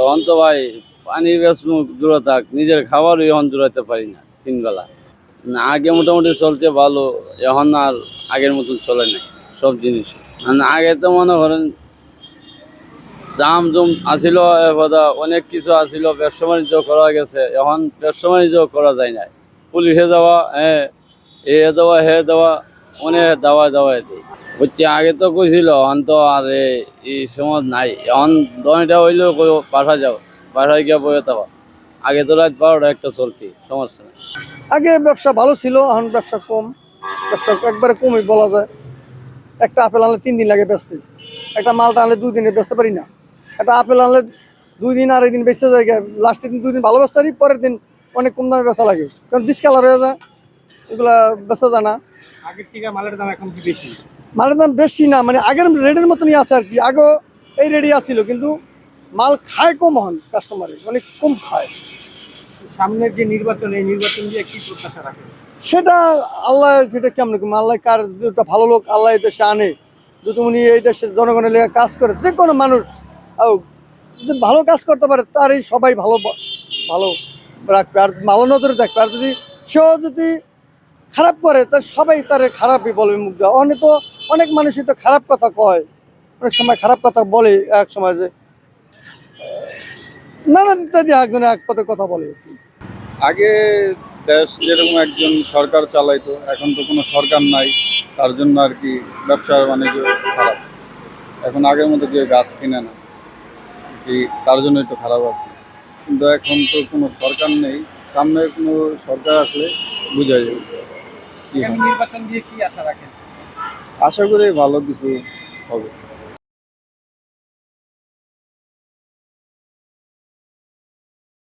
এখন তো ভাই পানি বেসমুখ দূরে থাক, নিজের খাবারও এখন দূরাইতে পারি না 3 বেলা। না, আগে মোটামুটি চলছে ভালো, এখন আর আগের মতন চলে না সব জিনিস। আগে তো মনে করেন দাম জম আসিল, এবারে অনেক কিছু আসিল, ব্যবসা বাণিজ্য করা গেছে। এখন ব্যবসা বাণিজ্য করা যায় না, পুলিশে যাওয়া, হ্যাঁ এ দেওয়া হে দেওয়া, অনেক দাওয়ায় দিই বুঝছি। আগে তো কইছিল, এখন তো আর এই সময় নাই। এখন 10টা হইলেও বাসা যাও, বাসায় গিয়ে বয়ে দেওয়া। আগে তো রাত 12টা একটা চলতি, সমস্যা নেই। আগে ব্যবসা ভালো ছিল, এখন ব্যবসা কম। ব্যবসা একবারে কমই বলা যায়। একটা আপেল আনলে 3 দিন লাগে বেচতে, একটা মালটা আনলে 2 দিনে বেচতে পারি না। একটা আপেল আনলে 2 দিন, আড়াই দিন বেচতে যায়, লাস্টের দিন 2 দিন ভালো বেচতে পারি, পরের দিন অনেক কম দামে বেচা লাগে, কারণ ডিসকালার হয়ে যায়, এগুলা বেচা যায় না। আগের থেকে মালের দাম এখন কি বেশি? মালের দাম বেশি না, মানে আগের রেটের মতনই আছে আর কি। আগেও এই রেটই আসছিল, কিন্তু মাল খায় কম, হন কাস্টমারে অনেক কম খায়। সামনের যে নির্বাচন, এই নির্বাচন দিয়ে কি প্রত্যাশা রাখেন? সেটা আল্লাহ, সেটা কেমন আল্লাহ কার একটা ভালো লোক আল্লাহ এই দেশে আনে, যদি উনি এই দেশের জনগণের লেগে কাজ করে, যে কোনো মানুষ যদি ভালো কাজ করতে পারে তারই সবাই ভালো ভালো রাখবে, আর ভালো নজরে দেখবে। আর যদি সেও যদি খারাপ করে তার সবাই তার খারাপই বলবে মুখ দেওয়া। অনেক তো অনেক মানুষই তো খারাপ কথা কয়, অনেক সময় খারাপ কথা বলে, এক সময় যে নানান ইত্যাদি একজনে এক পথে কথা বলে। আগে দেশ যেরকম একজন সরকার চালাইতো, এখন তো কোনো সরকার নাই, তার জন্য আর কি ব্যবসার বাণিজ্য খারাপ। এখন আগের মতো কেউ গাছ কিনে না, কি তার জন্য একটু খারাপ আছে। কিন্তু এখন তো কোনো সরকার নেই, সামনে কোনো সরকার আসলে বোঝা যাবে কি আগামী হয়। নির্বাচন দিয়ে কি আশা রাখেন? আশা করি ভালো কিছু হবে।